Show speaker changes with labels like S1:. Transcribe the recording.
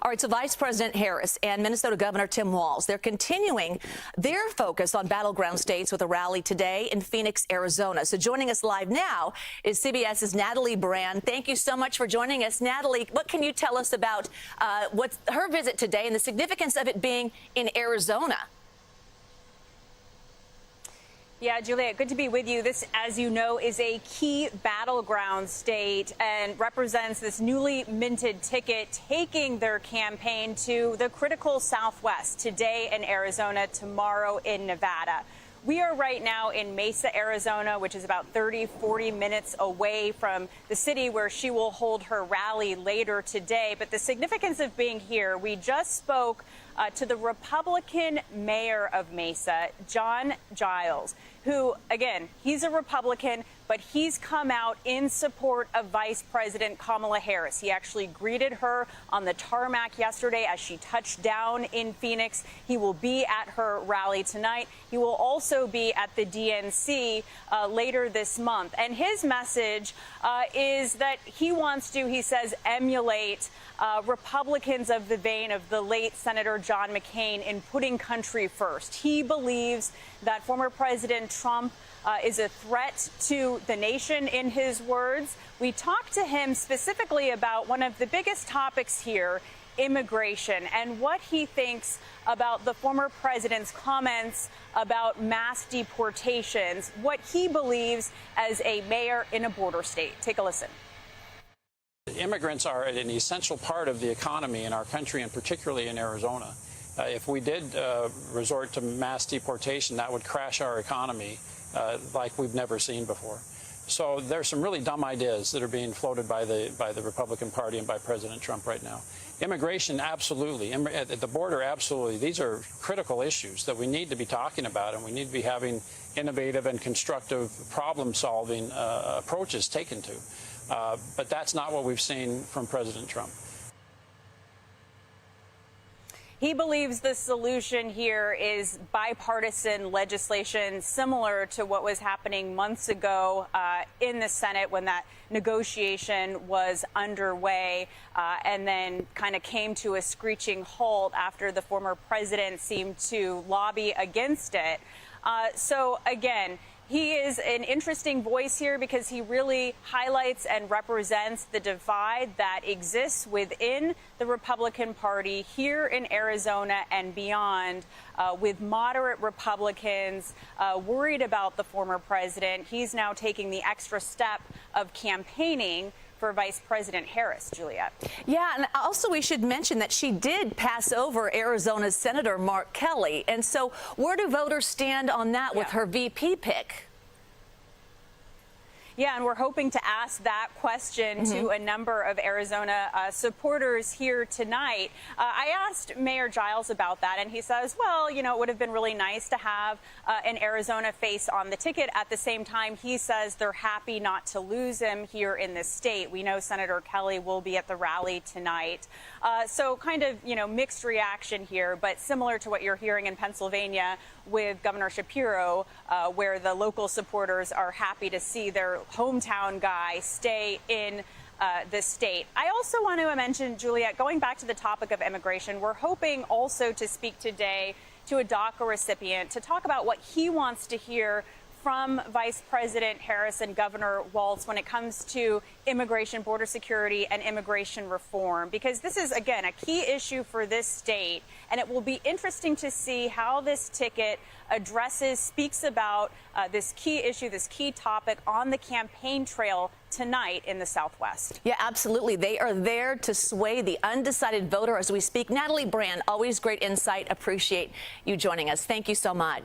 S1: All right, so Vice President Harris and Minnesota Governor Tim Walz, they're continuing their focus on battleground states with a rally today in Phoenix, Arizona. So joining us live now is CBS's Natalie Brand. Thank you so much for joining us. Natalie, what can you tell us about what's her visit today and the significance of it being in Arizona?
S2: Yeah, Juliet, good to be with you. This, as you know, is a key battleground state and represents this newly minted ticket taking their campaign to the critical Southwest, today in Arizona, tomorrow in Nevada. We are right now in Mesa, Arizona, which is about 40 minutes away from the city where she will hold her rally later today. But the significance of being here, we just spoke to the Republican mayor of Mesa, Giles, who, again, he's a Republican, but he's come out in support of Vice President Kamala Harris. He actually greeted her on the tarmac yesterday as she touched down in Phoenix. He will be at her rally tonight. He will also be at the DNC later this month. And his message is that he wants to, he says, emulate Republicans of the vein of the late Senator John McCain in putting country first. He believes that former President Trump is a threat to the nation, in his words. We talked to him specifically about one of the biggest topics here, immigration, and what he thinks about the former president's comments about mass deportations, what he believes as a mayor in a border state. Take a listen.
S3: Immigrants are an essential part of the economy in our country, and particularly in Arizona. If we did resort to mass deportation, that would crash our economy like we've never seen before. So there's some really dumb ideas that are being floated by the Republican Party and by President Trump right now. Immigration, absolutely. At the border, absolutely. These are critical issues that we need to be talking about, and we need to be having innovative and constructive problem-solving approaches taken to. But that's not what we've seen from President Trump.
S2: He believes the solution here is bipartisan legislation similar to what was happening months ago in the Senate when that negotiation was underway and then kind of came to a screeching halt after the former president seemed to lobby against it. So, again, he is an interesting voice here because he really highlights and represents the divide that exists within the Republican Party here in Arizona and beyond, with moderate Republicans worried about the former president. He's now taking the extra step of campaigning for Vice President Harris, Juliet.
S1: Yeah, and also we should mention that she did pass over Arizona's Senator Mark Kelly. And so where do voters stand on that with her VP pick?
S2: Yeah, and we're hoping to ask that question to a number of Arizona supporters here tonight. I asked Mayor Giles about that, and he says, well, you know, it would have been really nice to have an Arizona face on the ticket. At the same time, he says they're happy not to lose him here in this state. We know Senator Kelly will be at the rally tonight. So kind of, you know, mixed reaction here, but similar to what you're hearing in Pennsylvania with Governor Shapiro, where the local supporters are happy to see their hometown guy stay in the state. I also want to mention, Juliet, going back to the topic of immigration, we're hoping also to speak today to a DACA recipient to talk about what he wants to hear from Vice President Harris and Governor Walz when it comes to immigration, border security, and immigration reform, because this is, again, a key issue for this state, and it will be interesting to see how this ticket speaks about this key issue, this key topic on the campaign trail tonight in the Southwest.
S1: Yeah, absolutely. They are there to sway the undecided voter as we speak. Natalie Brand, always great insight. Appreciate you joining us. Thank you so much.